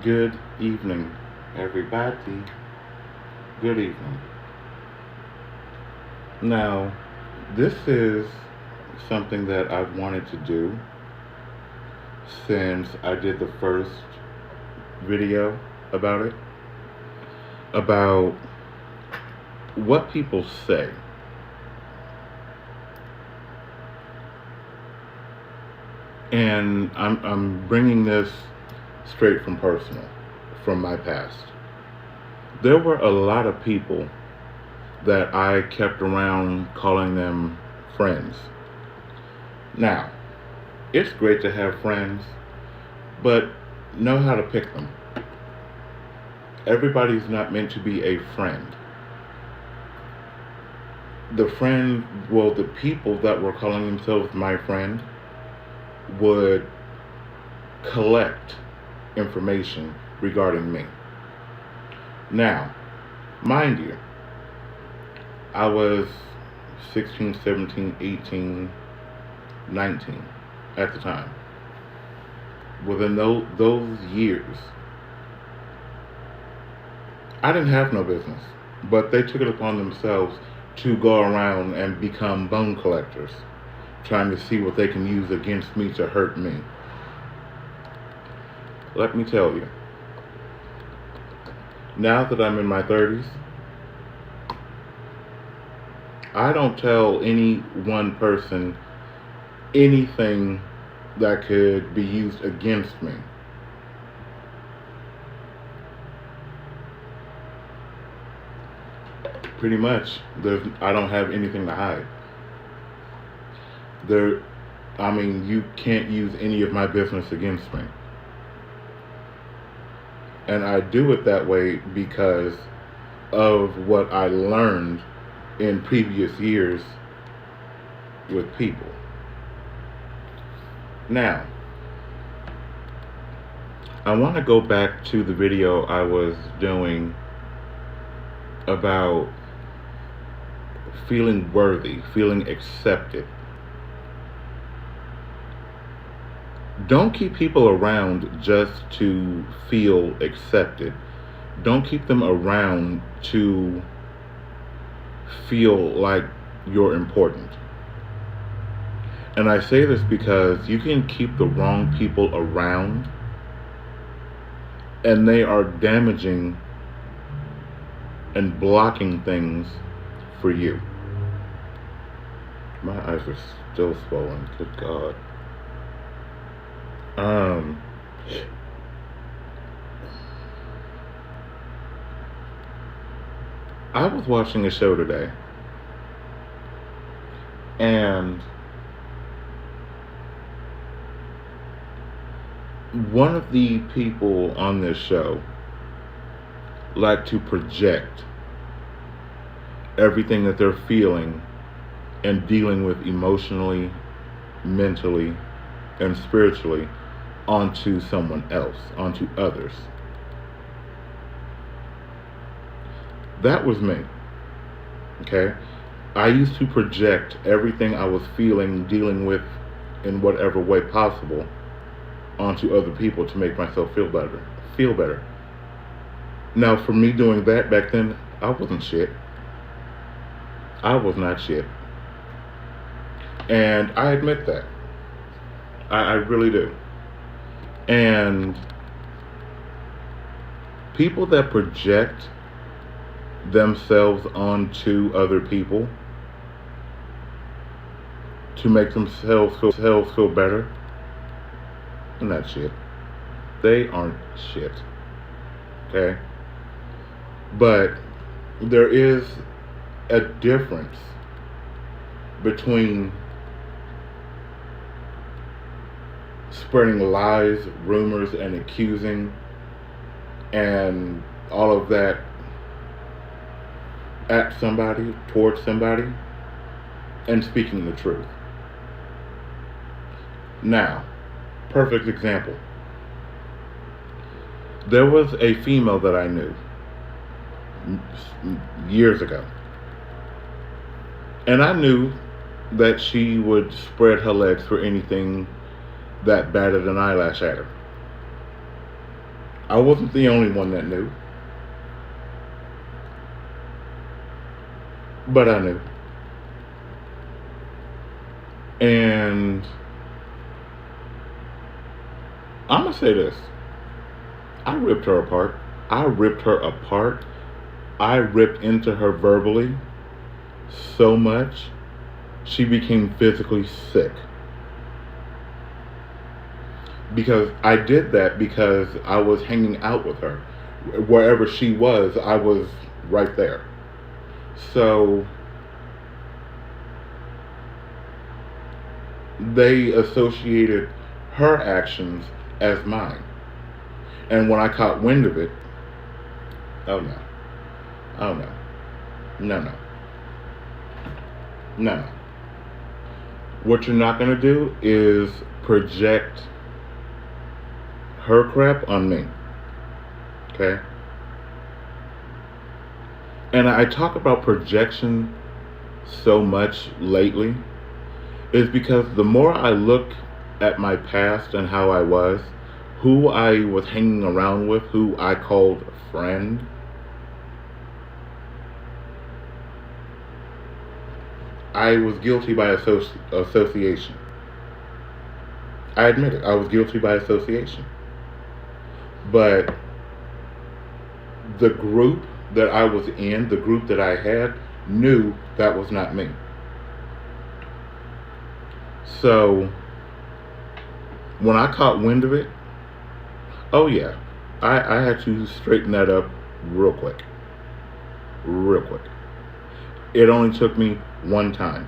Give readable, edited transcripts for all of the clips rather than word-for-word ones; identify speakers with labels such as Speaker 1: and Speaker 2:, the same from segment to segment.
Speaker 1: Good evening, everybody. Good evening. Now, this is something that I've wanted to do since I did the first video about it, about what people say. And I'm bringing this straight from personal, from my past. There were a lot of people that I kept around calling them friends. Now, it's great to have friends, but know how to pick them. Everybody's not meant to be a friend. The people that were calling themselves my friend would collect information regarding me. Now, mind you, I was 16, 17, 18, 19 at the time. Within those years, I didn't have no business, but they took it upon themselves to go around and become bone collectors, trying to see what they can use against me to hurt me. Let me tell you, now that I'm in my 30s, I don't tell any one person anything that could be used against me. Pretty much, I don't have anything to hide. You can't use any of my business against me. And I do it that way because of what I learned in previous years with people. Now, I want to go back to the video I was doing about feeling worthy, feeling accepted. Don't keep people around just to feel accepted. Don't keep them around to feel like you're important. And I say this because you can keep the wrong people around and they are damaging and blocking things for you. My eyes are still swollen. Good God. I was watching a show today, and one of the people on this show like to project everything that they're feeling and dealing with emotionally, mentally, and spiritually onto someone else, onto others. That was me. Okay? I used to project everything I was feeling, dealing with in whatever way possible onto other people to make myself feel better. Now, for me doing that back then, I wasn't shit. I was not shit. And I admit that. I really do. And people that project themselves onto other people to make themselves feel better, they're not shit. They aren't shit. Okay? But there is a difference between spreading lies, rumors, and accusing and all of that at somebody, towards somebody, and speaking the truth. Now, perfect example. There was a female that I knew years ago, and I knew that she would spread her legs for anything that batted an eyelash at her. I wasn't the only one that knew, but I knew. And I'm going to say this. I ripped her apart. I ripped her apart. I ripped into her verbally so much, she became physically sick. Because I did that because I was hanging out with her. Wherever she was, I was right there. So they associated her actions as mine. And when I caught wind of it, oh no, oh no, no, no, no. What you're not going to do is project her crap on me. Okay? And I talk about projection so much lately is because the more I look at my past and how I was, who I was hanging around with, who I called friend, I was guilty by association. I admit it. I was guilty by association. But the group that I was in, the group that I had, knew that was not me. So when I caught wind of it, oh yeah, I had to straighten that up real quick. Real quick. It only took me one time.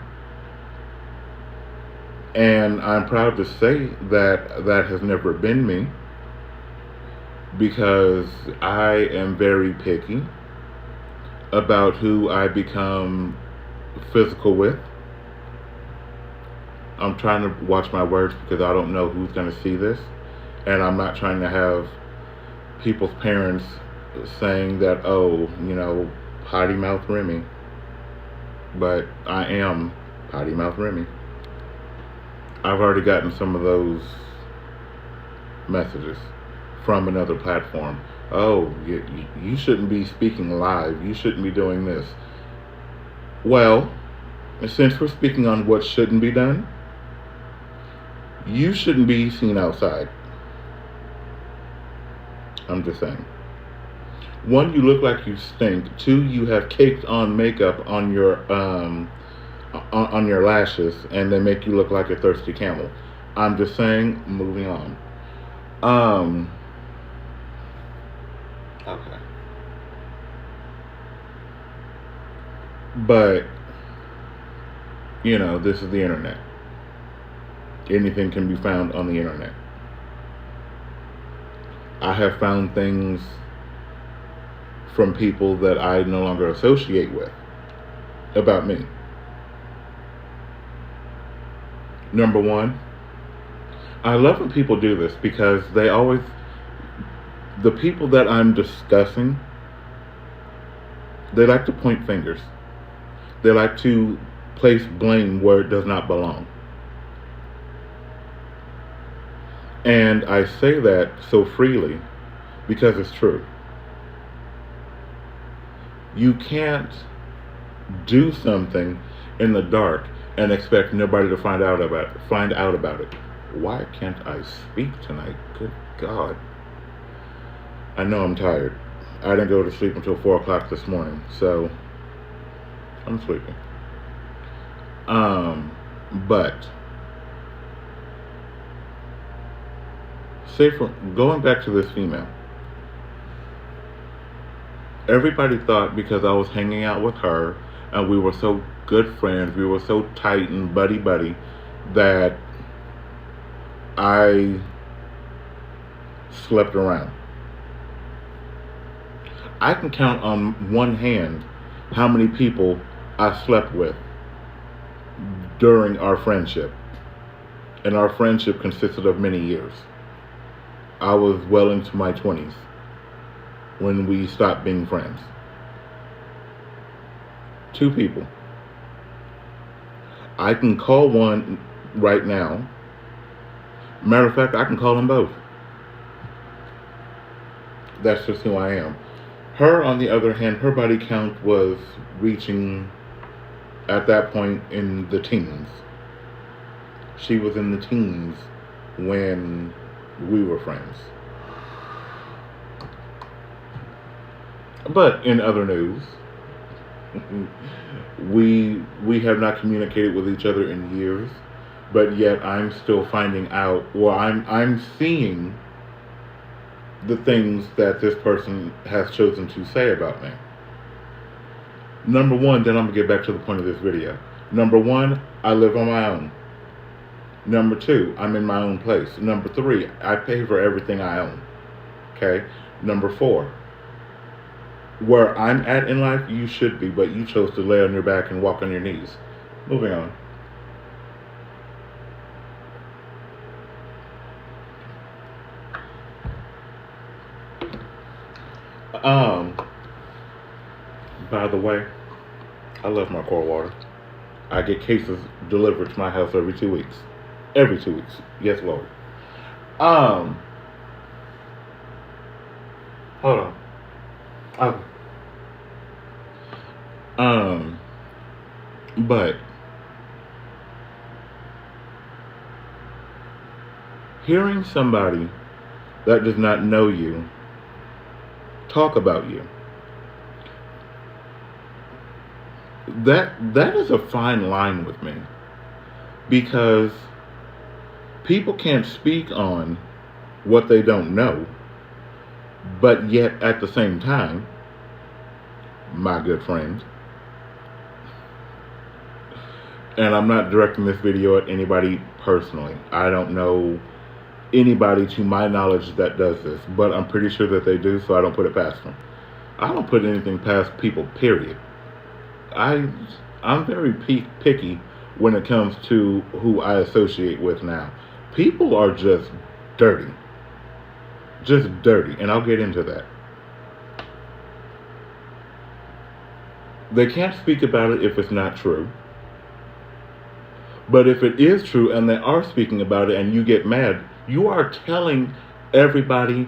Speaker 1: And I'm proud to say that that has never been me, because I am very picky about who I become physical with. I'm trying to watch my words because I don't know who's going to see this. And I'm not trying to have people's parents saying that, oh, potty mouth Remy. But I am potty mouth Remy. I've already gotten some of those messages from another platform. Oh, you shouldn't be speaking live. You shouldn't be doing this. Well, since we're speaking on what shouldn't be done, you shouldn't be seen outside. I'm just saying. One, you look like you stink. Two, you have caked on makeup on your lashes, and they make you look like a thirsty camel. I'm just saying. Moving on. Okay. But this is the internet. Anything can be found on the internet. I have found things from people that I no longer associate with about me. Number one, I love when people do this because the people that I'm discussing, they like to point fingers. They like to place blame where it does not belong. And I say that so freely because it's true. You can't do something in the dark and expect nobody to find out about it. Why can't I speak tonight? Good God. I know I'm tired. I didn't go to sleep until 4 o'clock this morning, so I'm sleeping. But going back to this female, everybody thought because I was hanging out with her and we were so good friends, we were so tight and buddy, that I slept around. I can count on one hand how many people I slept with during our friendship. And our friendship consisted of many years. I was well into my 20s when we stopped being friends. 2 people. I can call one right now. Matter of fact, I can call them both. That's just who I am. Her, on the other hand, her body count was reaching at that point in the teens. She was in the teens when we were friends. But in other news, we have not communicated with each other in years, but yet I'm still finding out. Well, I'm seeing the things that this person has chosen to say about me. Number one, then I'm gonna get back to the point of this video. Number one, I live on my own. Number two, I'm in my own place. Number three, I pay for everything I own. Okay. Number four, where I'm at in life, you should be, but you chose to lay on your back and walk on your knees. Moving on. By the way, I love my core water. I get cases delivered to my house every 2 weeks. Every 2 weeks. Yes, Lord. Hold on. Oh. But hearing somebody that does not know you talk about you, that is a fine line with me, because people can't speak on what they don't know, but yet at the same time, my good friend, and I'm not directing this video at anybody personally. I don't know anybody to my knowledge that does this, but I'm pretty sure that they do, so I don't put it past them. I don't put anything past people, period. I'm very picky when it comes to who I associate with now. People are just dirty. Just dirty, and I'll get into that. They can't speak about it if it's not true. But if it is true and they are speaking about it and you get mad, you are telling everybody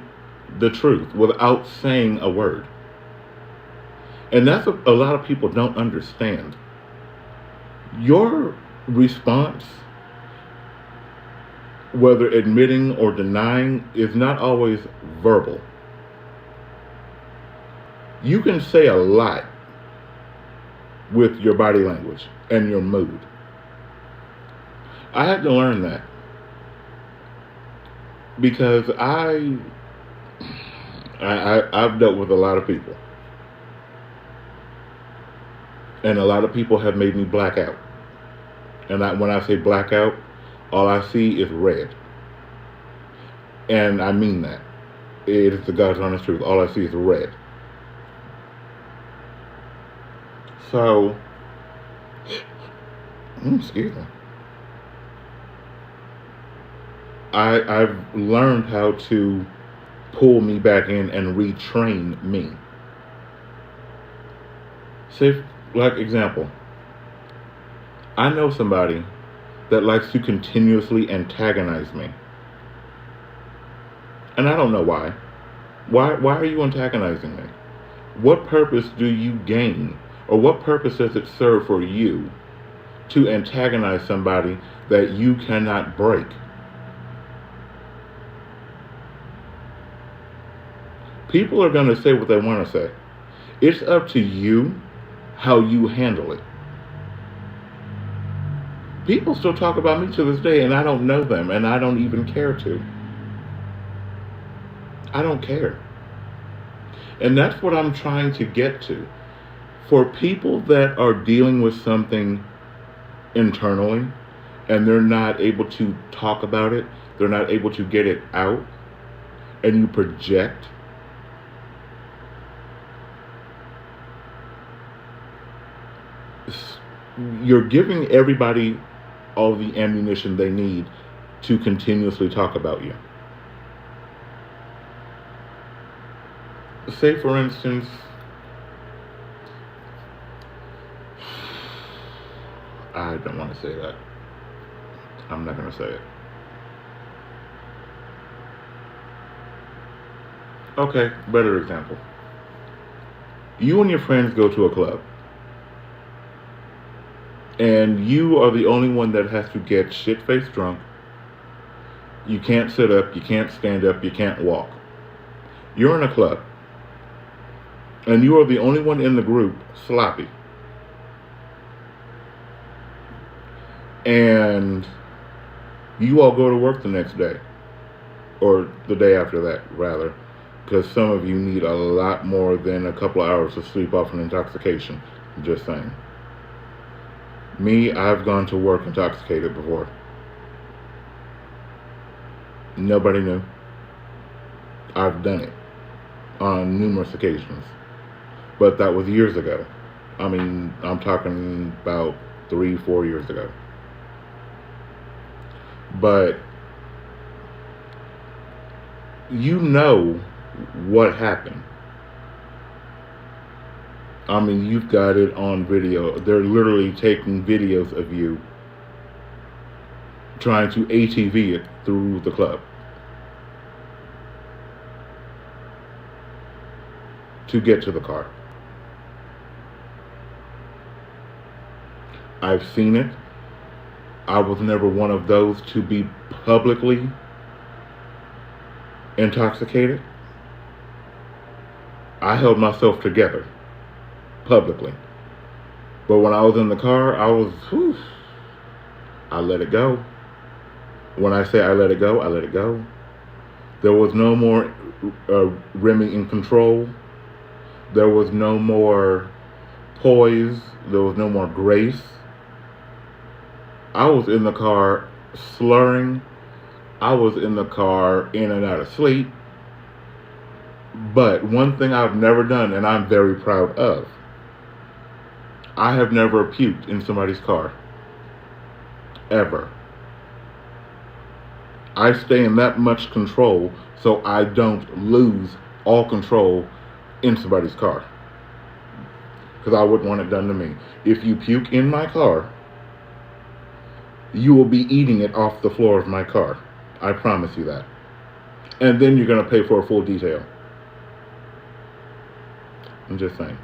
Speaker 1: the truth without saying a word. And that's what a lot of people don't understand. Your response, whether admitting or denying, is not always verbal. You can say a lot with your body language and your mood. I had to learn that, because I've dealt with a lot of people, and a lot of people have made me black out. And when I say black out, all I see is red, and I mean that. It is the God's honest truth. All I see is red. So, excuse me. I've learned how to pull me back in and retrain me. Say, like example, I know somebody that likes to continuously antagonize me. And I don't know why. Why are you antagonizing me? What purpose do you gain? Or what purpose does it serve for you to antagonize somebody that you cannot break? People are going to say what they want to say. It's up to you how you handle it. People still talk about me to this day, and I don't know them, and I don't even care to. I don't care. And that's what I'm trying to get to. For people that are dealing with something internally, and they're not able to talk about it, they're not able to get it out, and you project, you're giving everybody all the ammunition they need to continuously talk about you. Say, for instance, I don't want to say that. I'm not going to say it. Okay, better example. You and your friends go to a club, and you are the only one that has to get shit-faced drunk. You can't sit up, you can't stand up, you can't walk. You're in a club, and you are the only one in the group sloppy. And you all go to work the next day, or the day after that, rather, because some of you need a lot more than a couple of hours of sleep off an intoxication. Just saying. Me, I've gone to work intoxicated before. Nobody knew. I've done it on numerous occasions. But that was years ago. I mean, I'm talking about 3-4 years ago. But you know what happened. I mean, you've got it on video. They're literally taking videos of you trying to ATV it through the club to get to the car. I've seen it. I was never one of those to be publicly intoxicated. I held myself together publicly. But when I was in the car, I let it go. When I say I let it go, I let it go. There was no more Remy in control. There was no more poise. There was no more grace. I was in the car slurring. I was in the car in and out of sleep. But one thing I've never done, and I'm very proud of, I have never puked in somebody's car. Ever. I stay in that much control so I don't lose all control in somebody's car. Because I wouldn't want it done to me. If you puke in my car, you will be eating it off the floor of my car. I promise you that. And then you're going to pay for a full detail. I'm just saying.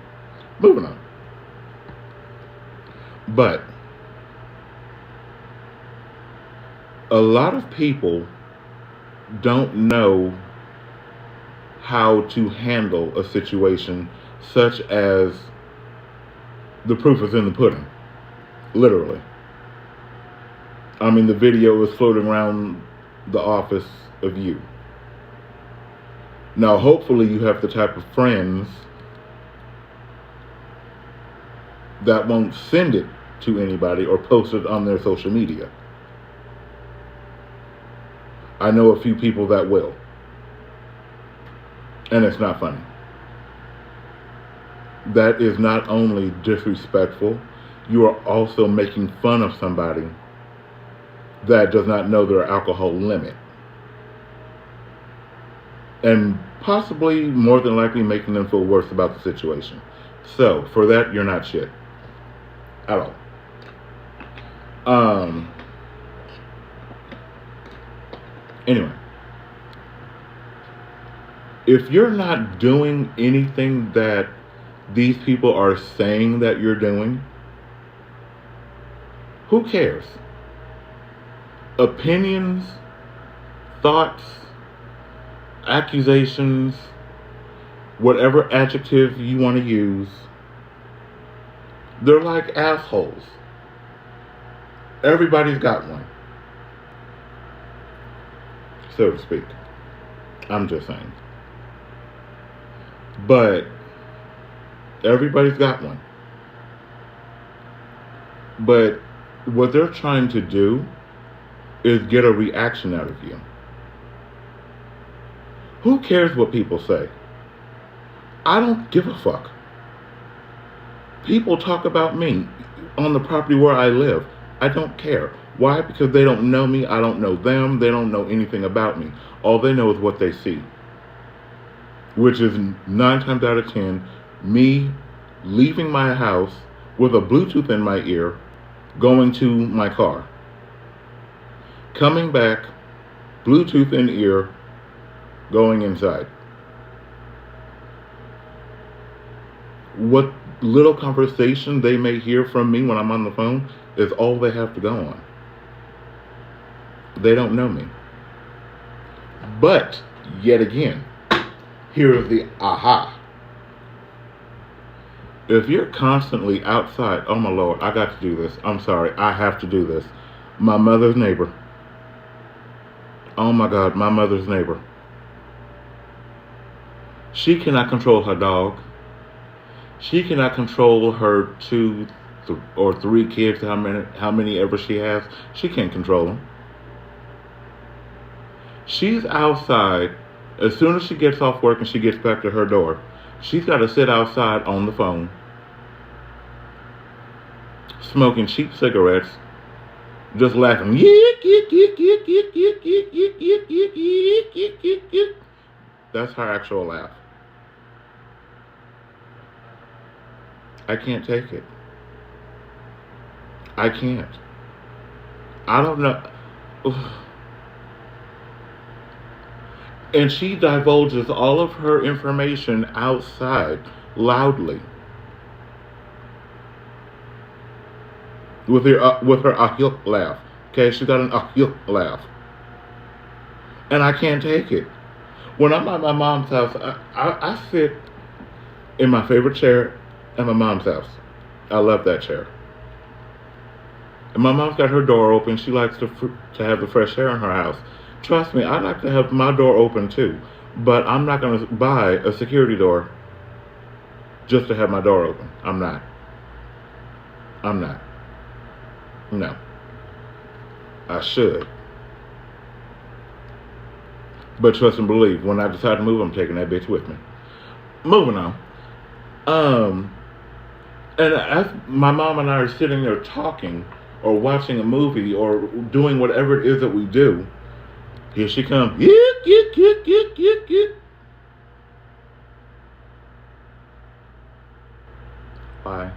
Speaker 1: Moving on. But a lot of people don't know how to handle a situation such as the proof is in the pudding. Literally. I mean, the video is floating around the office of you. Now, hopefully you have the type of friends that won't send it to anybody or post it on their social media. I know a few people that will. And it's not funny. That is not only disrespectful, you are also making fun of somebody that does not know their alcohol limit. And possibly, more than likely, making them feel worse about the situation. So, for that, you're not shit. At all. Anyway. If you're not doing anything that these people are saying that you're doing, who cares? Opinions, thoughts, accusations, whatever adjective you want to use, they're like assholes. Everybody's got one, so to speak. I'm just saying. But everybody's got one. But what they're trying to do is get a reaction out of you. Who cares what people say? I don't give a fuck. People talk about me on the property where I live. I don't care. Why? Because they don't know me. I don't know them. They don't know anything about me. All they know is what they see. Which is 9 times out of 10, me leaving my house with a Bluetooth in my ear, going to my car. Coming back, Bluetooth in ear, going inside. What little conversation they may hear from me when I'm on the phone is all they have to go on. They don't know me. But, yet again, here is the aha. If you're constantly outside, oh my Lord, I got to do this. I'm sorry, I have to do this. My mother's neighbor. Oh my God, my mother's neighbor. She cannot control her dog. She cannot control her or three kids, how many ever she has. She can't control them. She's outside. As soon as she gets off work and she gets back to her door, she's got to sit outside on the phone, smoking cheap cigarettes, just laughing. That's her actual laugh. I can't take it. I can't. I don't know. And she divulges all of her information outside loudly with her ahil laugh. Okay, she got an ahil laugh, and I can't take it. When I'm at my mom's house, I sit in my favorite chair at my mom's house. I love that chair. And my mom's got her door open. She likes to have the fresh air in her house. Trust me, I like to have my door open too. But I'm not going to buy a security door just to have my door open. I'm not. No. I should. But trust and believe, when I decide to move, I'm taking that bitch with me. Moving on. And as my mom and I are sitting there talking or watching a movie or doing whatever it is that we do, here she comes. Why?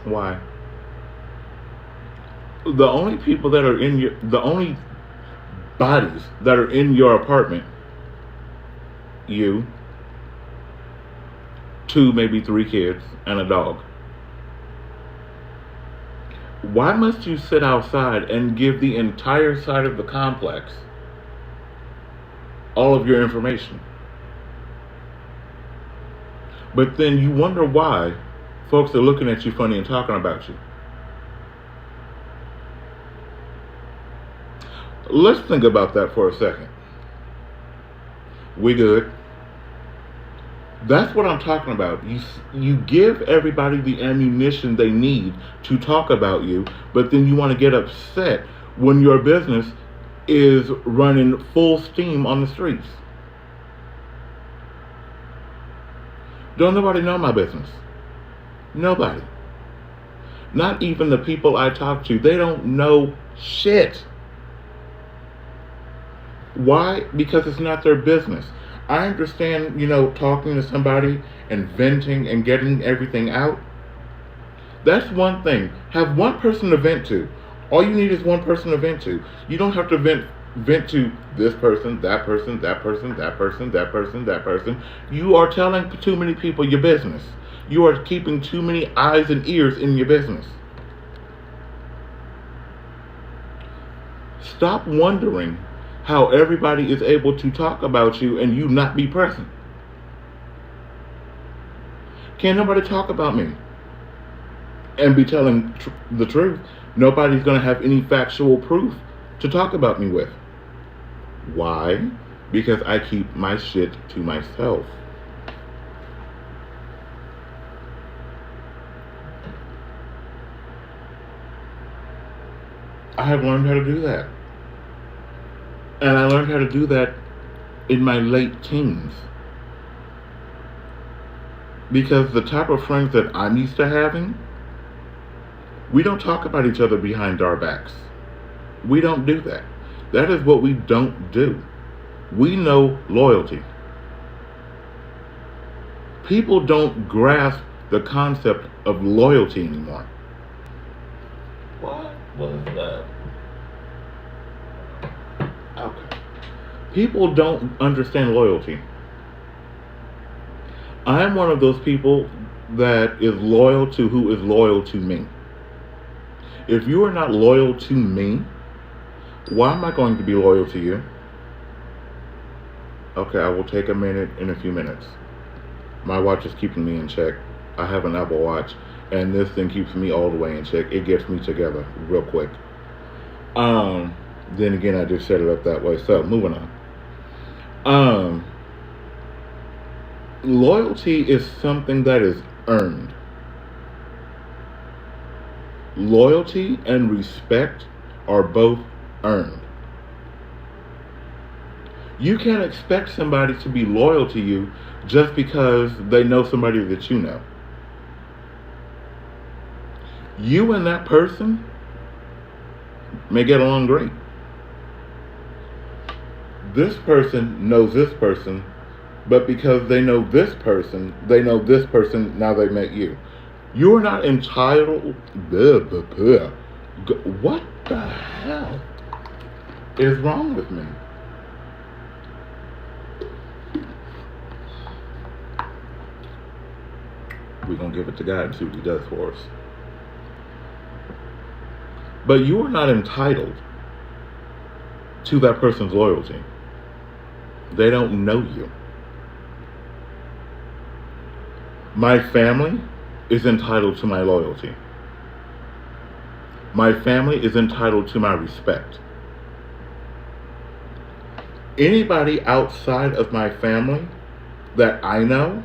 Speaker 1: Why? The only people that are the only bodies that are in your apartment, you, two, maybe three kids, and a dog. Why must you sit outside and give the entire side of the complex all of your information? But then you wonder why folks are looking at you funny and talking about you. Let's think about that for a second. We good? That's what I'm talking about. You give everybody the ammunition they need to talk about you, but then you want to get upset when your business is running full steam on the streets. Don't nobody know my business. Nobody. Not even the people I talk to. They don't know shit. Why? Because it's not their business. I understand, talking to somebody and venting and getting everything out. That's one thing. Have one person to vent to. All you need is one person to vent to. You don't have to vent to this person, that person, that person, that person, that person, that person. You are telling too many people your business. You are keeping too many eyes and ears in your business. Stop wondering how everybody is able to talk about you and you not be present. Can't nobody talk about me and be telling the truth. Nobody's going to have any factual proof to talk about me with. Why? Because I keep my shit to myself. I have learned how to do that. And I learned how to do that in my late teens. Because the type of friends that I'm used to having, we don't talk about each other behind our backs. We don't do that. That is what we don't do. We know loyalty. People don't grasp the concept of loyalty anymore. What was that? Okay. People don't understand loyalty. I am one of those people that is loyal to who is loyal to me. If you are not loyal to me, why am I going to be loyal to you? Okay, I will take a minute in a few minutes. My watch is keeping me in check. I have an Apple Watch, and this thing keeps me all the way in check. It gets me together real quick. Then again, I just set it up that way. So, moving on. Loyalty is something that is earned. Loyalty and respect are both earned. You can't expect somebody to be loyal to you just because they know somebody that you know. You and that person may get along great. This person knows this person, but because they know this person now they met you. You're not entitled. What the hell is wrong with me? We're going to give it to God and see what He does for us. But you are not entitled to that person's loyalty. They don't know you. My family is entitled to my loyalty. My family is entitled to my respect. Anybody outside of my family that I know,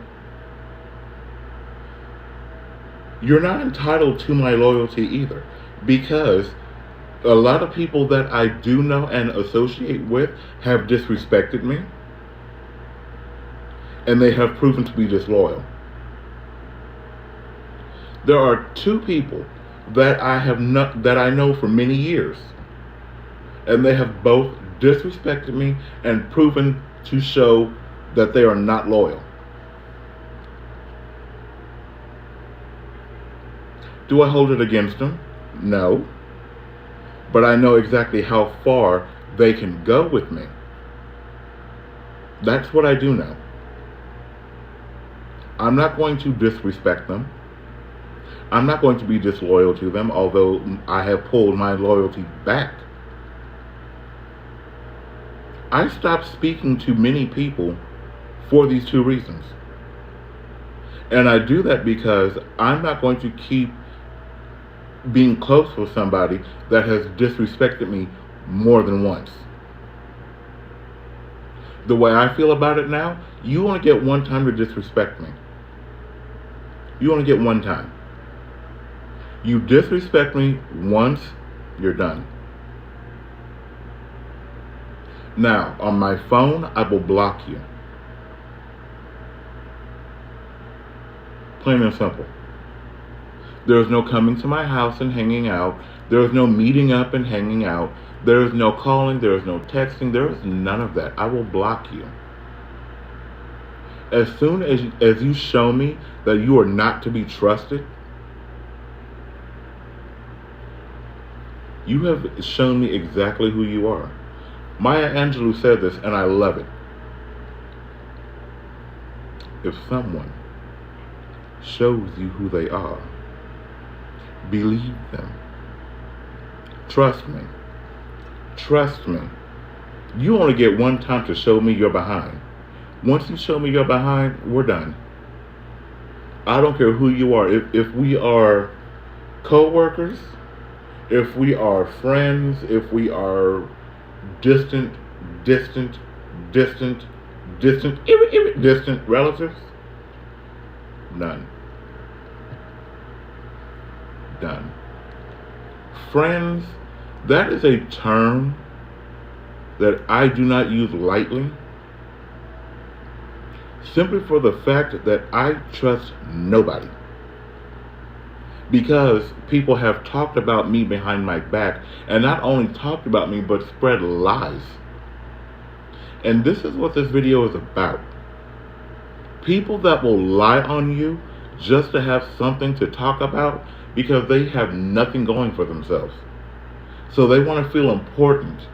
Speaker 1: you're not entitled to my loyalty either, because a lot of people that I do know and associate with have disrespected me, and they have proven to be disloyal. There are two people that I know for many years, and they have both disrespected me and proven to show that they are not loyal. Do I hold it against them? No. But I know exactly how far they can go with me. That's what I do know. I'm not going to disrespect them. I'm not going to be disloyal to them, although I have pulled my loyalty back. I stopped speaking to many people for these two reasons. And I do that because I'm not going to keep being close with somebody that has disrespected me more than once. The way I feel about it now, you only get one time to disrespect me. You only get one time. You disrespect me once, you're done. Now, on my phone, I will block you. Plain and simple. There is no coming to my house and hanging out. There is no meeting up and hanging out. There is no calling. There is no texting. There is none of that. I will block you. As soon as you show me that you are not to be trusted, you have shown me exactly who you are. Maya Angelou said this, and I love it. If someone shows you who they are, believe them. Trust me. Trust me. You only get one time to show me you're behind. Once you show me you're behind, we're done. I don't care who you are. If we are co-workers, if we are friends, if we are distant relatives, none. Done. Friends, that is a term that I do not use lightly, simply for the fact that I trust nobody. Because people have talked about me behind my back, and not only talked about me, but spread lies. And this is what this video is about. People that will lie on you just to have something to talk about because they have nothing going for themselves. So they want to feel important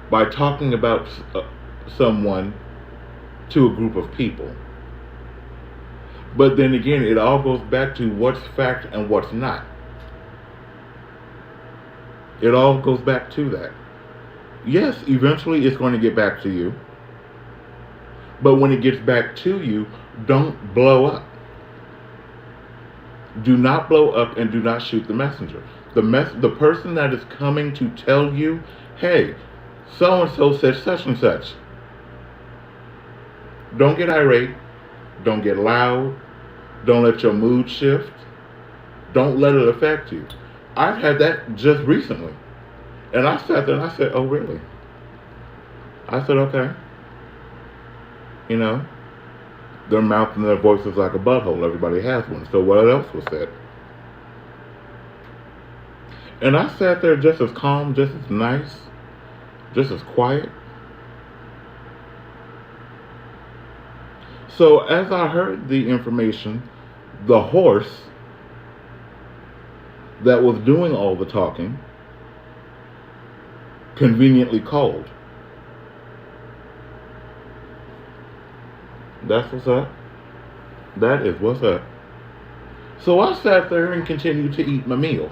Speaker 1: by talking about someone to a group of people. But then again, it all goes back to what's fact and what's not. It all goes back to that. Yes, eventually it's going to get back to you. But when it gets back to you, don't blow up. Do not blow up and do not shoot the messenger. The person that is coming to tell you, hey, so and so said such and such. Don't get irate. Don't get loud. Don't let your mood shift. Don't let it affect you. I've had that just recently. And I sat there and I said, oh, really? I said, okay. You know, their mouth and their voice is like a butthole. Everybody has one. So what else was said? And I sat there just as calm, just as nice, just as quiet. So as I heard the information, the horse that was doing all the talking conveniently called. That's what's up. That is what's up. So I sat there and continued to eat my meal.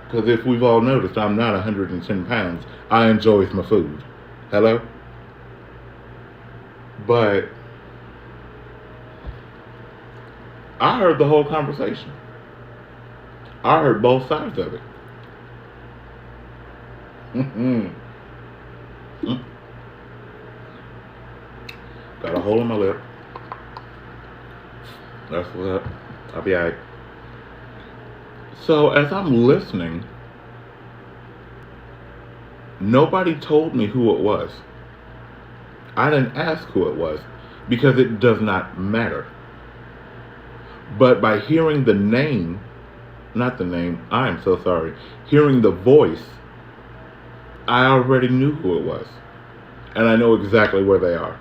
Speaker 1: Because if we've all noticed, I'm not 110 pounds. I enjoy my food. Hello? But I heard the whole conversation. I heard both sides of it. Got a hole in my lip. That's what's up. I'll be alright. So as I'm listening, nobody told me who it was. I didn't ask who it was because it does not matter. But by hearing the name, not the name, I'm so sorry, hearing the voice, I already knew who it was. And I know exactly where they are.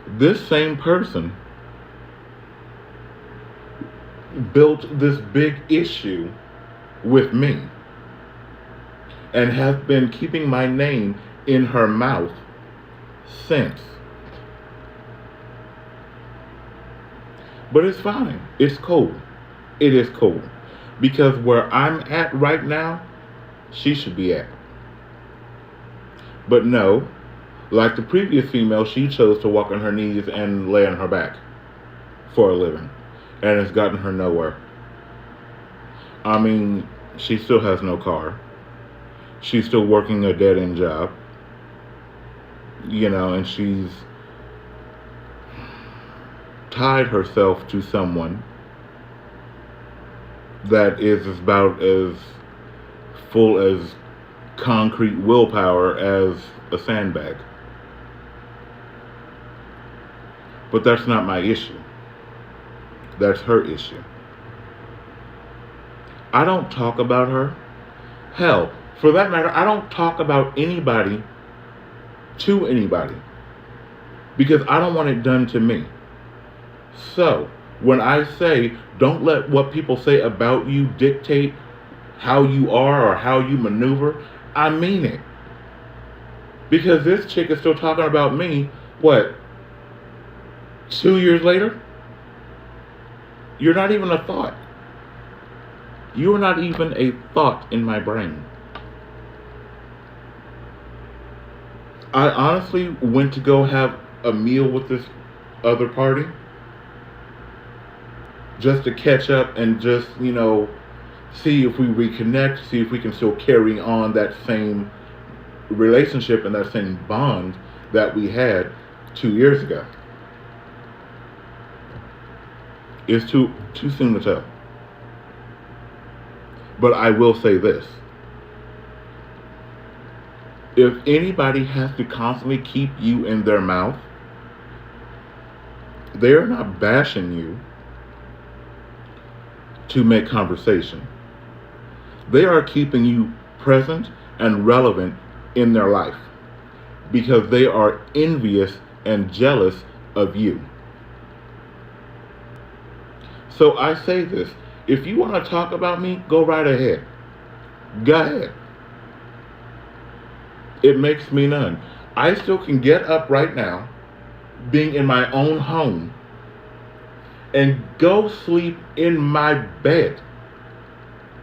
Speaker 1: This same person built this big issue with me and has been keeping my name in her mouth since. But it's fine. It's cool. It is cool. Because where I'm at right now, she should be at. But no, like the previous female, she chose to walk on her knees and lay on her back for a living. And it's gotten her nowhere. I mean, she still has no car. She's still working a dead-end job. You know, and she's tied herself to someone that is about as full as concrete willpower as a sandbag. But that's not my issue. That's her issue. I don't talk about her. Hell, for that matter, I don't talk about anybody to anybody because I don't want it done to me. So, when I say don't let what people say about you dictate how you are or how you maneuver, I mean it. Because this chick is still talking about me, what, 2 years later? You're not even a thought. You are not even a thought in my brain. I honestly went to go have a meal with this other party just to catch up and just, you know, see if we reconnect, see if we can still carry on that same relationship and that same bond that we had 2 years ago. It's too soon to tell. But I will say this. If anybody has to constantly keep you in their mouth, they're not bashing you to make conversation. They are keeping you present and relevant in their life because they are envious and jealous of you. So I say this, if you want to talk about me, go right ahead. Go ahead. It makes me none. I still can get up right now being in my own home and go sleep in my bed.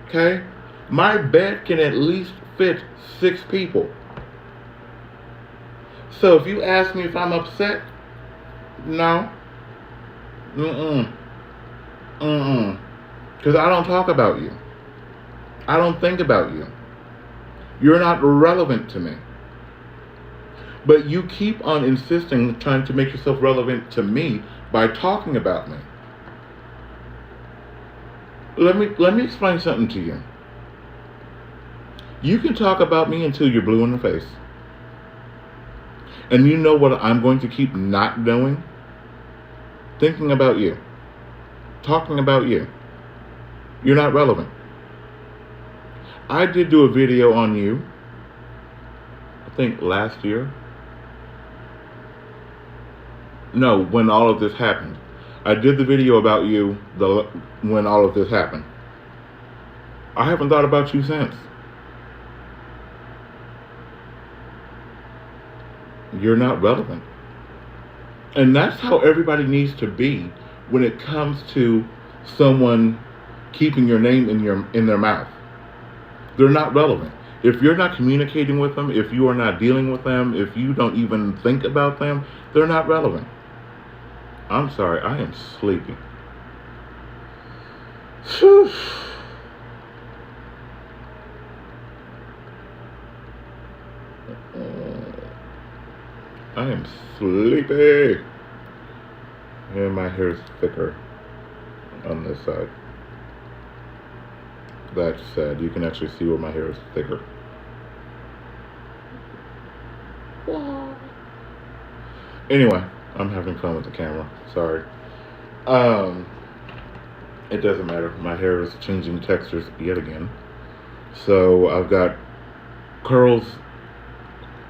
Speaker 1: Okay? My bed can at least fit 6 people. So if you ask me if I'm upset, no. Mm-mm. Mm-mm. Because I don't talk about you. I don't think about you. You're not relevant to me. But you keep on insisting, trying to make yourself relevant to me by talking about me. Let me explain something to you. You can talk about me until you're blue in the face. And you know what I'm going to keep not doing? Thinking about you. Talking about you. You're not relevant. I did do a video on you, I think last year. No, when all of this happened. I did the video about you when all of this happened. I haven't thought about you since. You're not relevant. And that's how everybody needs to be when it comes to someone keeping your name in their mouth. They're not relevant. If you're not communicating with them, if you are not dealing with them, if you don't even think about them, they're not relevant. I'm sorry, I am sleepy. Whew. I am sleepy. And my hair is thicker on this side. That said, you can actually see where my hair is thicker. Anyway, I'm having fun with the camera. Sorry. It doesn't matter. My hair is changing textures yet again. So I've got curls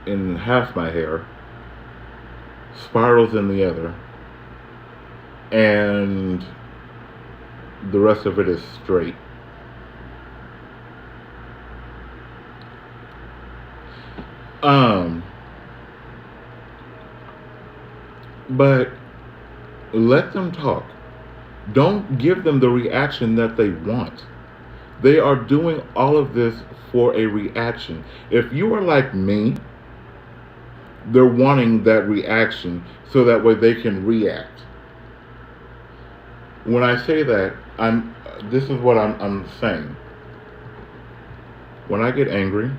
Speaker 1: in half my hair, spirals in the other, and the rest of it is straight. But let them talk. Don't give them the reaction that they want. They are doing all of this for a reaction. If you are like me, they're wanting that reaction so that way they can react. When I say that, this is what I'm saying. When I get angry,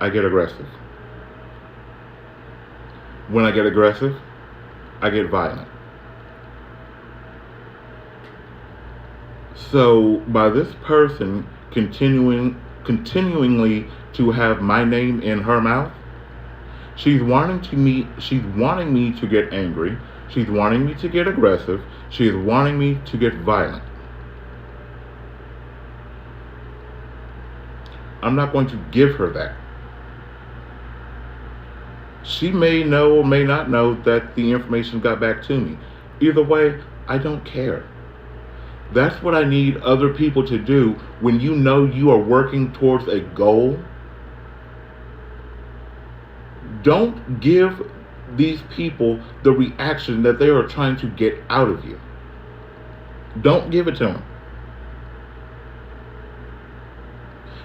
Speaker 1: I get aggressive. When I get aggressive, I get violent. So by this person continuingly to have my name in her mouth, she's wanting me to get angry, she's wanting me to get aggressive, she's wanting me to get violent. I'm not going to give her that. She may know or may not know that the information got back to me. Either way, I don't care. That's what I need other people to do when you know you are working towards a goal. Don't give these people the reaction that they are trying to get out of you. Don't give it to them.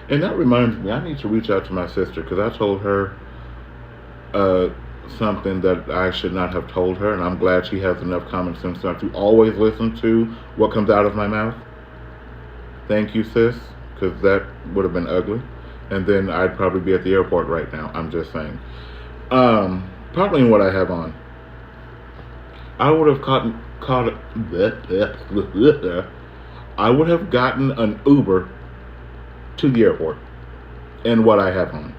Speaker 1: And that reminds me, I need to reach out to my sister because I told her something that I should not have told her, and I'm glad she has enough common sense not to always listen to what comes out of my mouth. Thank you, sis, because that would have been ugly, and then I'd probably be at the airport right now. I'm just saying. Probably in what I have on. I would have I would have gotten an Uber to the airport in what I have on.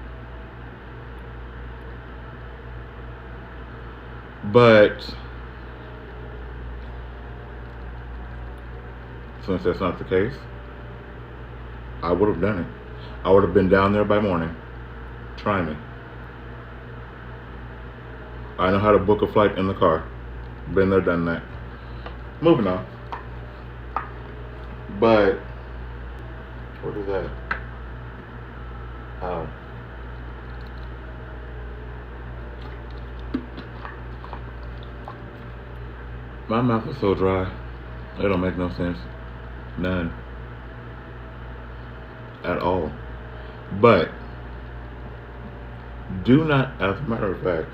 Speaker 1: But since that's not the case, I would have done it. I would have been down there by morning. Try me. I know how to book a flight in the car. Been there, done that. Moving on. But what is that? Oh. My mouth is so dry. It don't make no sense. None. At all. But do not, as a matter of fact,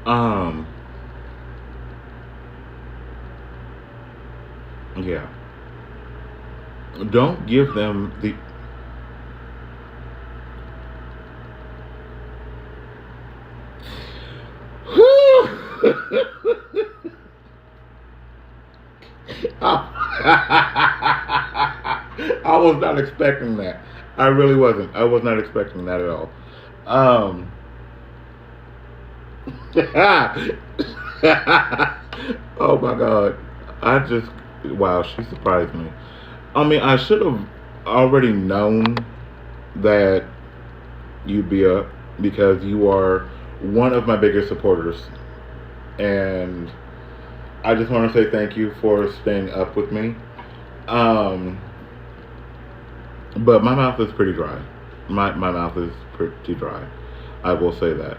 Speaker 1: um, yeah. Don't give them the. I was not expecting that. I really wasn't. I was not expecting that at all. Um, oh my God. I just, wow, she surprised me. I mean, I should have already known that you'd be up because you are one of my biggest supporters. And I just want to say thank you for staying up with me. Um, but my mouth is pretty dry. My mouth is pretty dry. I will say that.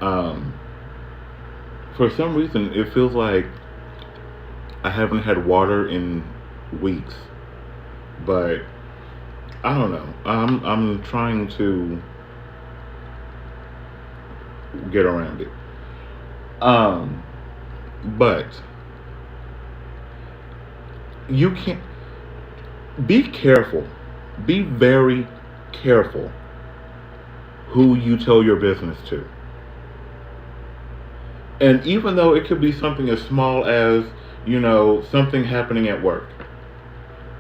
Speaker 1: Um, for some reason, it feels like I haven't had water in weeks. But I don't know. I'm trying to get around it. Um, but you can't be careful. Be very careful who you tell your business to. And even though it could be something as small as, something happening at work,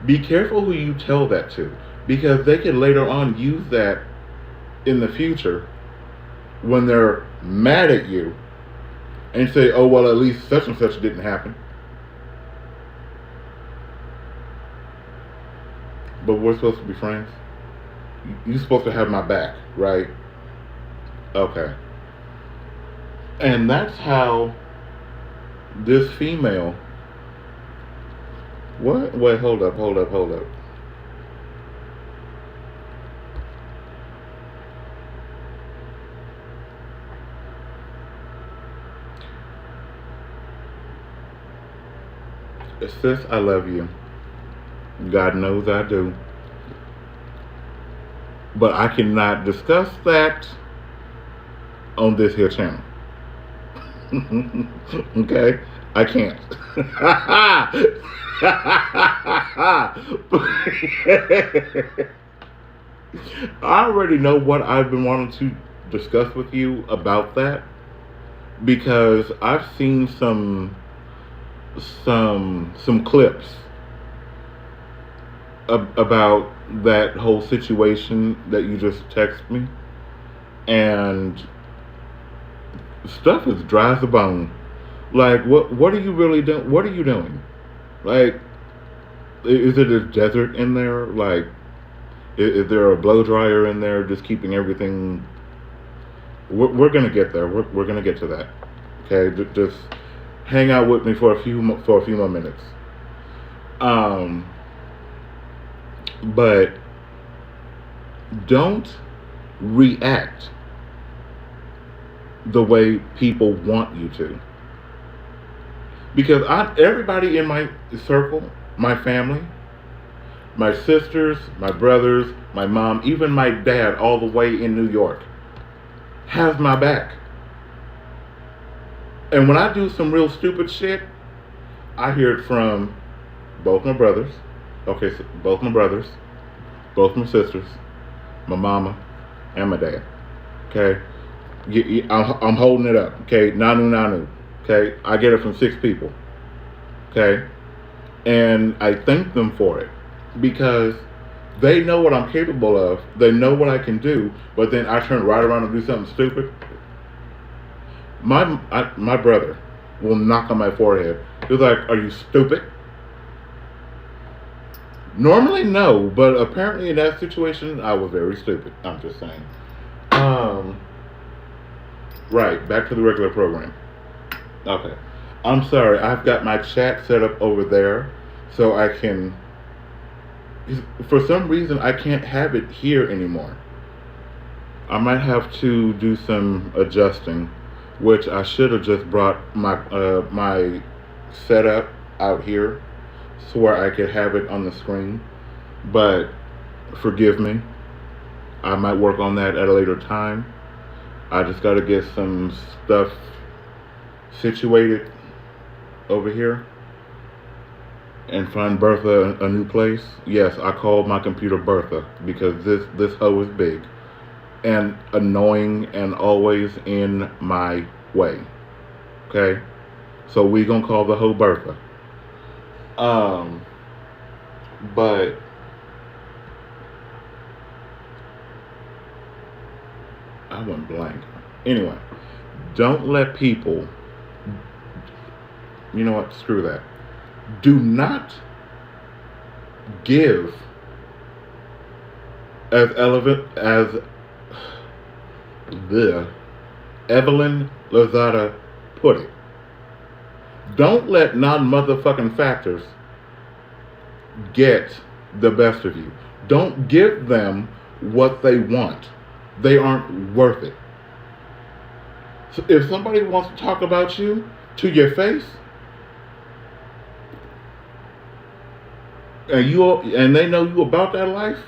Speaker 1: be careful who you tell that to because they can later on use that in the future when they're mad at you and say, oh, well, at least such and such didn't happen. But we're supposed to be friends. You're supposed to have my back, right? Okay. And that's how this female. What? Wait, hold up, hold up, hold up. Sis, I love you. God knows I do. But I cannot discuss that on this here channel. Okay? I can't. I already know what I've been wanting to discuss with you about that because I've seen some clips about that whole situation that you just text me, and stuff is dry as a bone. Like, what are you really doing? What are you doing? Like, is it a desert in there? Like, is there a blow dryer in there just keeping everything? We're gonna get there. We're gonna get to that. Okay, just hang out with me for a few more minutes. But don't react the way people want you to. Because everybody in my circle, my family, my sisters, my brothers, my mom, even my dad all the way in New York, has my back. And when I do some real stupid shit, I hear it from both my brothers. Okay, so both my brothers, both my sisters, my mama, and my dad. Okay? I'm holding it up. Okay? Nanu nanu. Okay? I get it from 6 people. Okay? And I thank them for it. Because they know what I'm capable of. They know what I can do. But then I turn right around and do something stupid. My brother will knock on my forehead. He's like, are you stupid? Normally, no. But apparently in that situation, I was very stupid. I'm just saying. Right, back to the regular program. Okay. I'm sorry, I've got my chat set up over there so I can. For some reason, I can't have it here anymore. I might have to do some adjusting, which I should have just brought my setup out here so where I could have it on the screen. But forgive me, I might work on that at a later time. I just got to get some stuff situated over here and find Bertha a new place. Yes, I called my computer Bertha because this hoe is big and annoying and always in my way. Okay? So we gonna call the hoe Bertha. But I went blank. Anyway, don't let people, you know what, screw that. Do not give, as relevant as the Evelyn Lozada put it. Don't let non-motherfucking factors get the best of you. Don't give them what they want. They aren't worth it. So if somebody wants to talk about you to your face, and they know you about that life,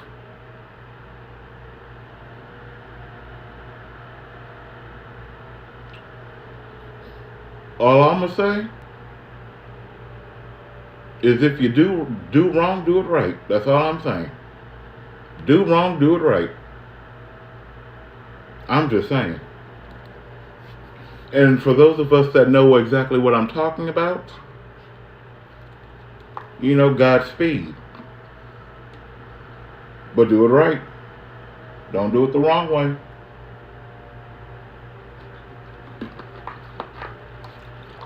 Speaker 1: all I'm gonna say is if you do wrong, do it right. That's all I'm saying. Do wrong, do it right. I'm just saying. And for those of us that know exactly what I'm talking about, you know, Godspeed. But do it right. Don't do it the wrong way.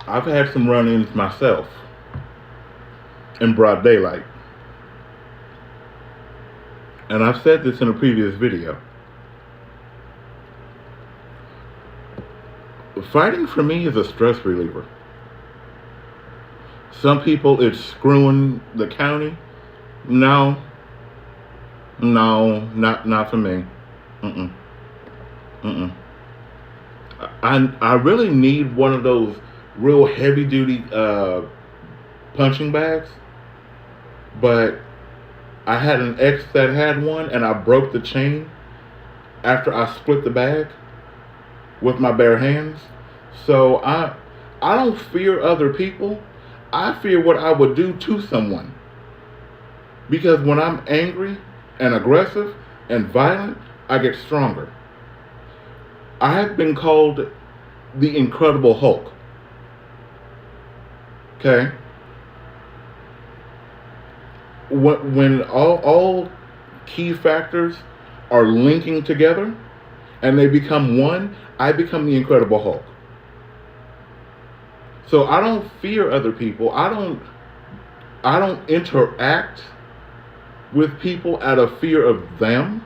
Speaker 1: I've had some run-ins myself in broad daylight. And I've said this in a previous video. Fighting for me is a stress reliever. Some people, it's screwing the county. No, not for me. I really need one of those real heavy duty punching bags, but I had an ex that had one, and I broke the chain after I split the bag with my bare hands. So I don't fear other people. I fear what I would do to someone. Because when I'm angry and aggressive and violent, I get stronger. I have been called the Incredible Hulk. Okay? When all key factors are linking together and they become one, I become the Incredible Hulk. So I don't fear other people. I don't interact with people out of fear of them.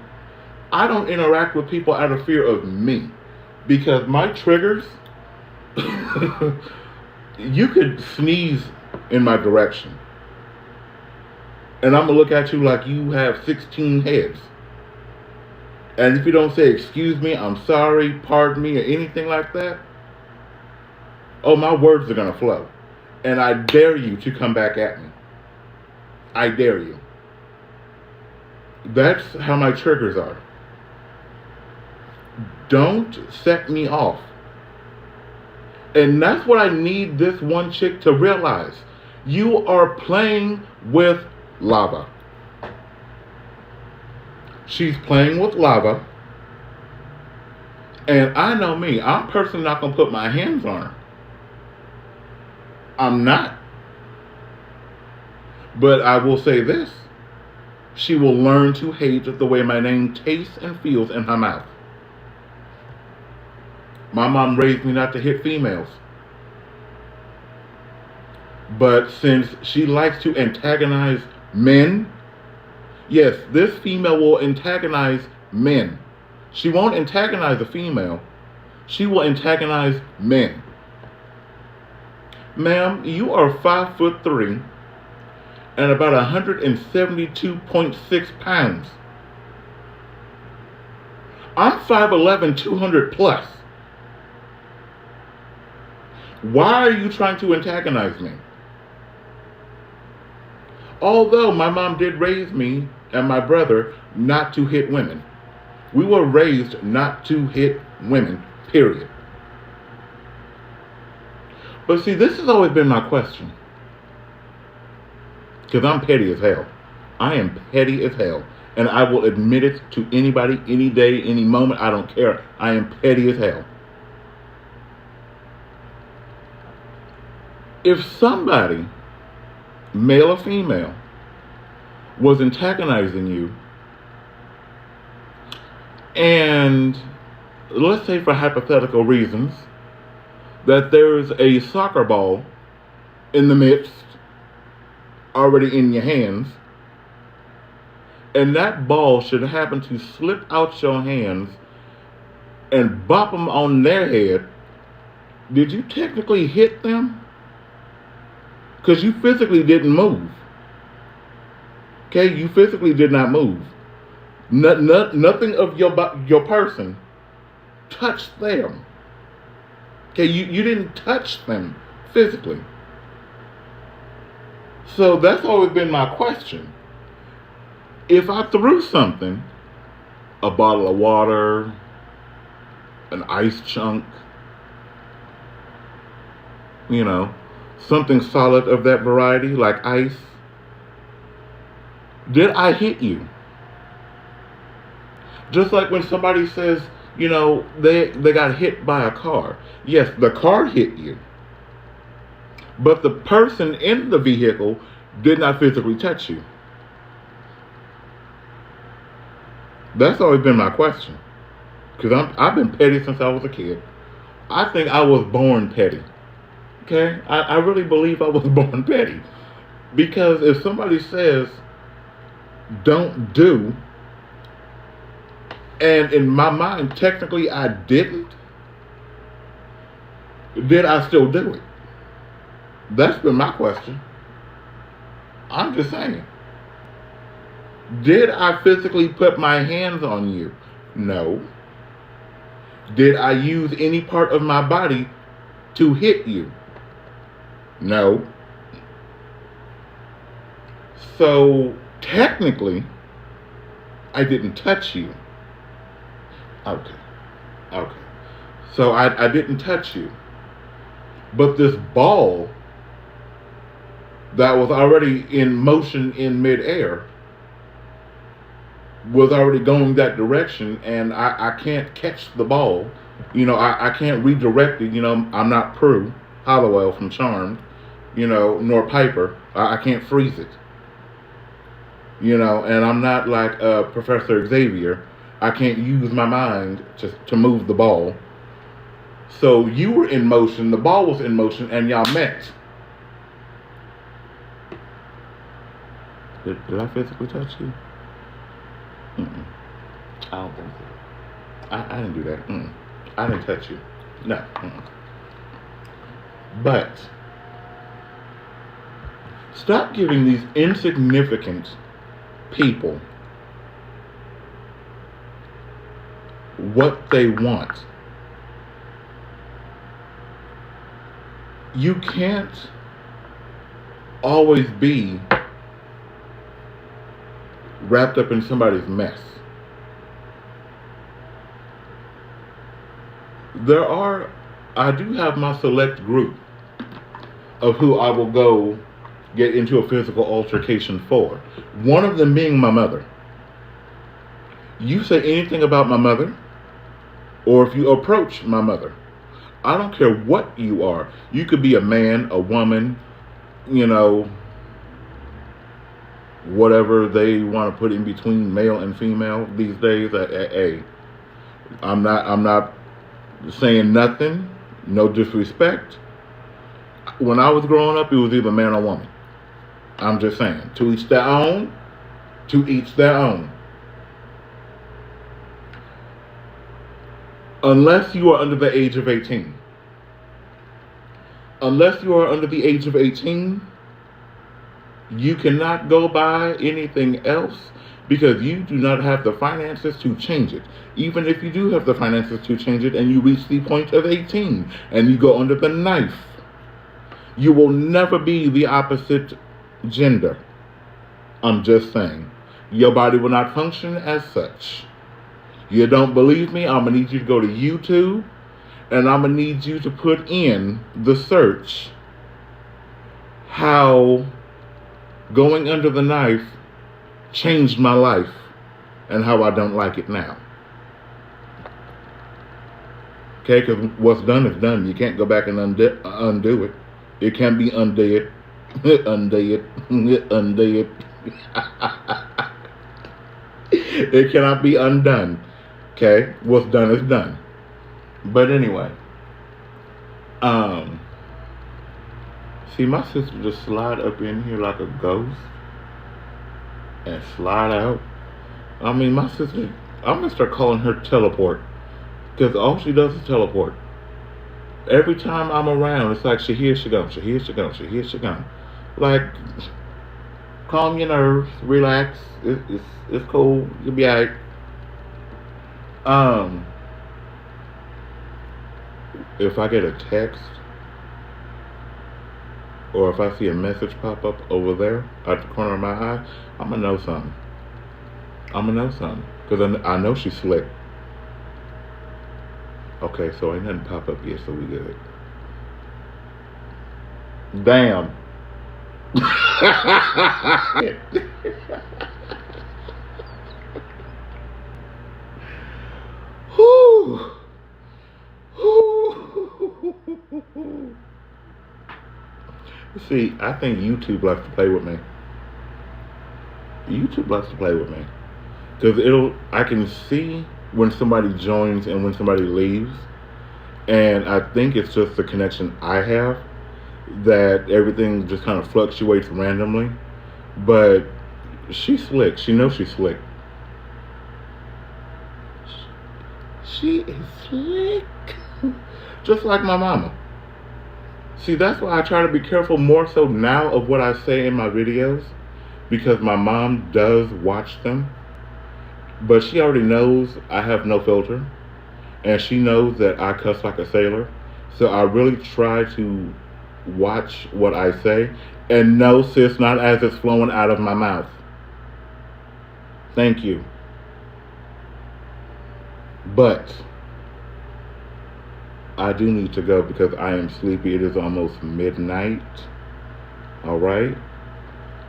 Speaker 1: I don't interact with people out of fear of me. Because my triggers, you could sneeze in my direction, and I'm going to look at you like you have 16 heads. And if you don't say, excuse me, I'm sorry, pardon me, or anything like that, oh, my words are going to flow. And I dare you to come back at me. I dare you. That's how my triggers are. Don't set me off. And that's what I need this one chick to realize. You are playing with lava. She's playing with lava. And I know me. I'm personally not going to put my hands on her. I'm not. But I will say this. She will learn to hate the way my name tastes and feels in her mouth. My mom raised me not to hit females. But since she likes to antagonize men, yes, this female will antagonize men. She won't antagonize a female. She will antagonize men. Ma'am, you are 5'3" and about 172.6 pounds. I'm 5'11", 200 plus. Why are you trying to antagonize me? Although my mom did raise me and my brother not to hit women. We were raised not to hit women, period. But see, this has always been my question. Because I'm petty as hell. I am petty as hell. And I will admit it to anybody, any day, any moment. I don't care. I am petty as hell. If somebody, male or female, was antagonizing you, and let's say for hypothetical reasons, that there's a soccer ball in the midst, already in your hands, and that ball should happen to slip out your hands and bop them on their head, did you technically hit them? Because you physically didn't move. Okay, you physically did not move. Nothing of your person touched them. Okay, you didn't touch them physically. So that's always been my question. If I threw something, a bottle of water, an ice chunk, something solid of that variety, like ice, did I hit you? Just like when somebody says, they got hit by a car. Yes, the car hit you. But the person in the vehicle did not physically touch you. That's always been my question. Because I've been petty since I was a kid. I think I was born petty. Okay? I really believe I was born petty. Because if somebody says, don't do, and in my mind, technically I didn't, did I still do it? That's been my question. I'm just saying. Did I physically put my hands on you? No. Did I use any part of my body to hit you? No. So, technically, I didn't touch you. Okay. So I didn't touch you. But this ball that was already in motion in midair was already going that direction, and I can't catch the ball. I can't redirect it. I'm not Prue Hollowell from Charmed, nor Piper. I can't freeze it. And I'm not like Professor Xavier. I can't use my mind to move the ball. So you were in motion, the ball was in motion, and y'all met. Did I physically touch you? Mm-mm. I don't think so. I didn't do that. Mm-mm. I didn't touch you. No. Mm-mm. But stop giving these insignificant people what they want. You can't always be wrapped up in somebody's mess. I do have my select group of who I will go get into a physical altercation for. One of them being my mother. You say anything about my mother, or if you approach my mother, I don't care what you are. You could be a man, a woman, whatever they want to put in between male and female these days. Hey, I'm not saying nothing, no disrespect. When I was growing up, it was either man or woman. I'm just saying, to each their own, to each their own. Unless you are under the age of 18. Unless you are under the age of 18, you cannot go buy anything else because you do not have the finances to change it. Even if you do have the finances to change it and you reach the point of 18 and you go under the knife, you will never be the opposite gender. I'm just saying. Your body will not function as such. You don't believe me? I'm going to need you to go to YouTube and I'm going to need you to put in the search how going under the knife changed my life and how I don't like it now. Okay, because what's done is done. You can't go back and undo it. It can be undid. Undid. Undid. It cannot be undone. Okay, what's done is done. But anyway, see, my sister just slide up in here like a ghost and slide out. I mean, my sister, I'm gonna start calling her teleport because all she does is teleport. Every time I'm around, it's like she here, she gone, she here, she gone, she here, she gone. Like, calm your nerves, relax. It's cool. You'll be alright. If I get a text or if I see a message pop up over there at the corner of my eye, I'm gonna know something. I'm gonna know something because I know she's slick. Okay, so ain't nothing pop up yet, so we good. Damn. Whew. See, I think YouTube likes to play with me. YouTube likes to play with me because I can see when somebody joins and when somebody leaves, and I think it's just the connection I have that everything just kind of fluctuates randomly. But she's slick. She knows she's slick. She is slick. Just like my mama. See, that's why I try to be careful more so now of what I say in my videos, because my mom does watch them. But she already knows I have no filter, and she knows that I cuss like a sailor. So I really try to watch what I say. And no, sis, not as it's flowing out of my mouth. Thank you. But I do need to go because I am sleepy. It is almost midnight. All right.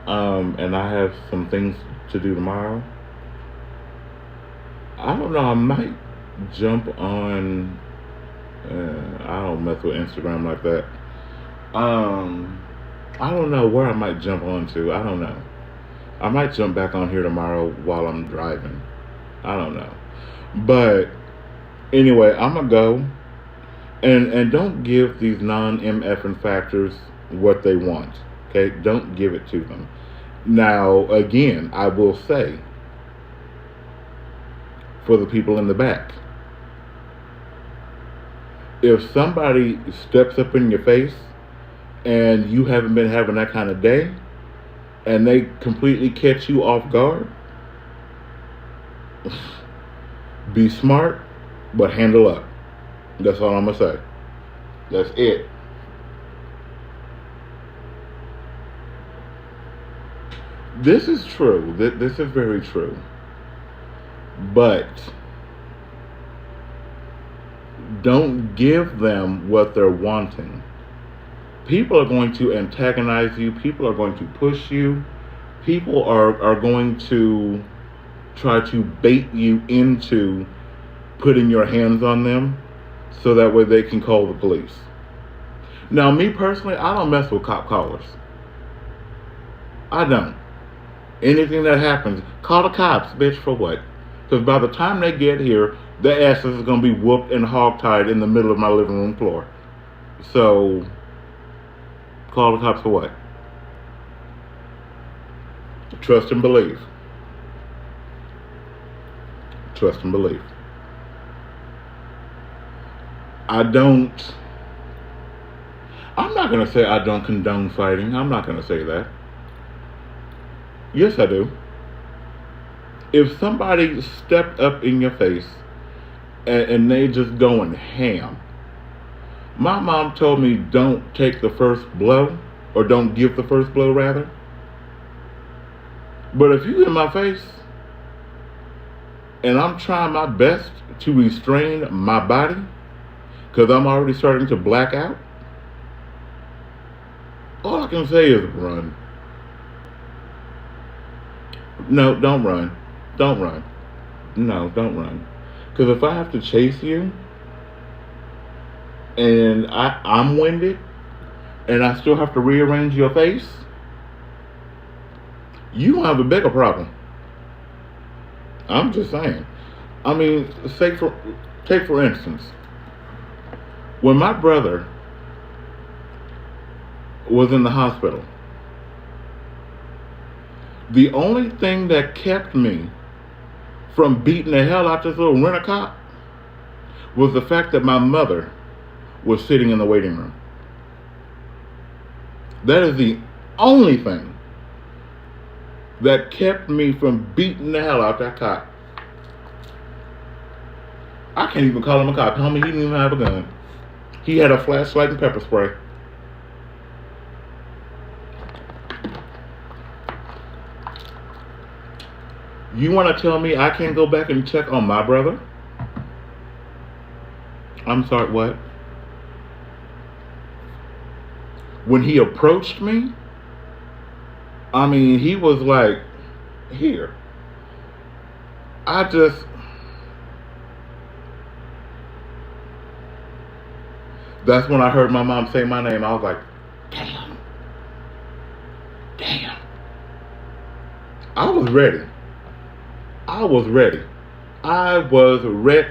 Speaker 1: And I have some things to do tomorrow. I don't know. I might jump on. I don't mess with Instagram like that. I don't know where I might jump on to. I don't know. I might jump back on here tomorrow while I'm driving. I don't know. But anyway, I'm gonna go. And don't give these non-MFing factors what they want. Okay? Don't give it to them. Now, again, I will say, for the people in the back, if somebody steps up in your face and you haven't been having that kind of day and they completely catch you off guard, be smart, but handle up. That's all I'm going to say. That's it. This is true. This is very true. But don't give them what they're wanting. People are going to antagonize you. People are going to push you. People are going to try to bait you into putting your hands on them so that way they can call the police. Now, me personally, I don't mess with cop callers. I don't. Anything that happens, call the cops, bitch, for what? Because by the time they get here, their asses is going to be whooped and hogtied in the middle of my living room floor. So, call the cops for what? Trust and believe. Trust and believe. I don't, I'm not going to say I don't condone fighting. I'm not going to say that. Yes, I do. If somebody stepped up in your face and they just going ham, my mom told me don't take the first blow, or don't give the first blow rather. But if you in my face and I'm trying my best to restrain my body because I'm already starting to black out, all I can say is run. No, don't run. Don't run. No, don't run. Because if I have to chase you and I'm winded and I still have to rearrange your face, you have a bigger problem. I'm just saying. I mean, take for instance, when my brother was in the hospital, the only thing that kept me from beating the hell out this little rent-a-cop was the fact that my mother was sitting in the waiting room. That is the only thing that kept me from beating the hell out that cop. I can't even call him a cop. Homie, he didn't even have a gun. He had a flashlight and pepper spray. You want to tell me I can't go back and check on my brother? I'm sorry, what? When he approached me, I mean, he was like, here. That's when I heard my mom say my name. I was like, damn. Damn. I was ready. I was ready. I was ready.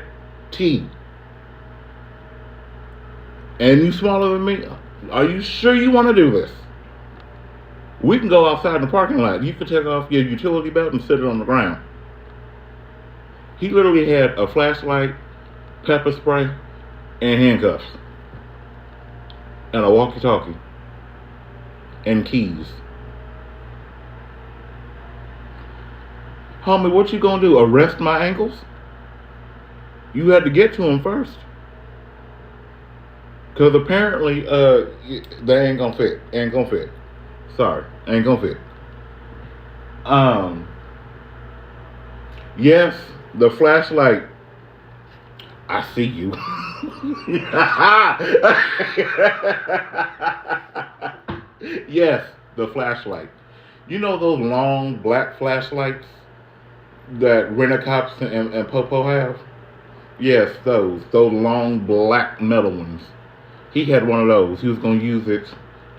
Speaker 1: And you smaller than me? Are you sure you want to do this? We can go outside in the parking lot. You can take off your utility belt and sit it on the ground. He literally had a flashlight, pepper spray, and handcuffs. And a walkie-talkie. And keys. Homie, what you gonna do? Arrest my ankles? You had to get to him first. Because apparently, they ain't gonna fit. Ain't gonna fit. Sorry, ain't gonna fit. Yes, the flashlight. I see you. Yes, the flashlight. You know those long black flashlights that rent-a-cops and Popo have? Yes, those long black metal ones. He had one of those. He was going to use it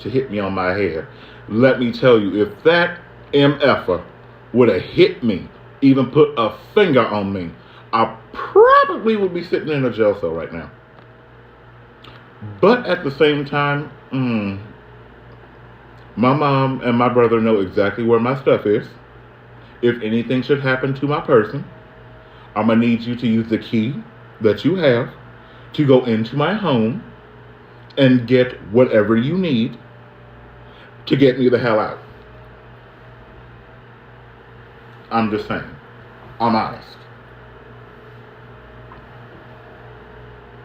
Speaker 1: to hit me on my head. Let me tell you, if that MFer would have hit me, even put a finger on me, I probably would be sitting in a jail cell right now. But at the same time, my mom and my brother know exactly where my stuff is. If anything should happen to my person, I'm going to need you to use the key that you have to go into my home and get whatever you need to get me the hell out. I'm just saying. I'm honest.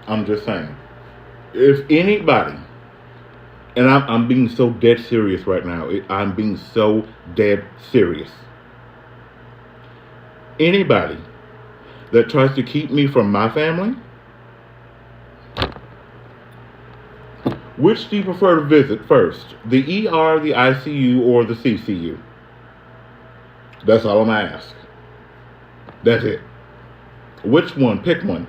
Speaker 1: I'm just saying. If anybody, and I'm being so dead serious right now. I'm being so dead serious. Anybody that tries to keep me from my family, which do you prefer to visit first? The ER, the ICU, or the CCU? That's all I'm going to ask. That's it. Which one? Pick one.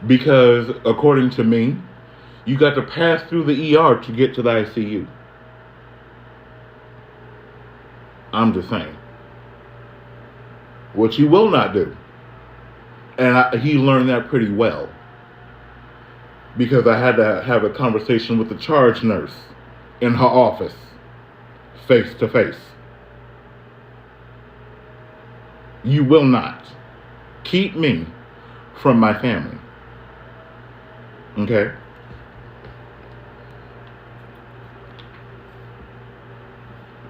Speaker 1: Because according to me, you got to pass through the ER to get to the ICU. I'm just saying. What you will not do. And he learned that pretty well. Because I had to have a conversation with the charge nurse in her office, face to face. You will not keep me from my family. Okay?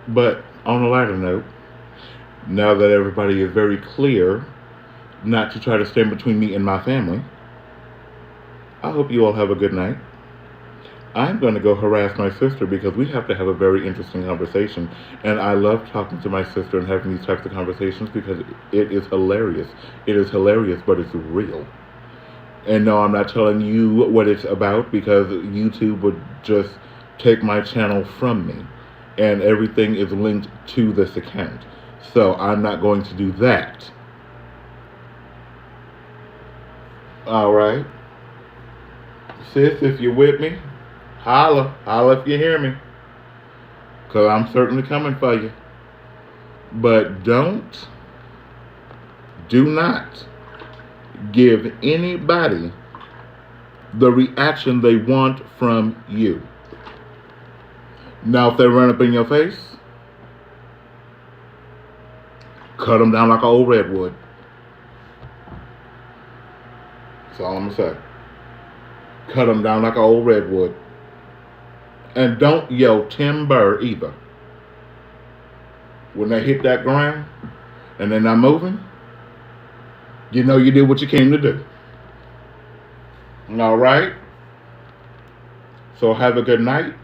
Speaker 1: But on a lighter note, now that everybody is very clear not to try to stand between me and my family, I hope you all have a good night. I'm going to go harass my sister because we have to have a very interesting conversation. And I love talking to my sister and having these types of conversations because it is hilarious. It is hilarious, but it's real. And no, I'm not telling you what it's about because YouTube would just take my channel from me. And everything is linked to this account. So I'm not going to do that. All right. Sis, if you're with me, holla. Holla if you hear me. Because I'm certainly coming for you. But do not give anybody the reaction they want from you. Now, if they run up in your face, cut them down like an old redwood. That's all I'm going to say. Cut them down like an old redwood. And don't yell timber either. When they hit that ground and they're not moving, you know you did what you came to do. All right? So have a good night.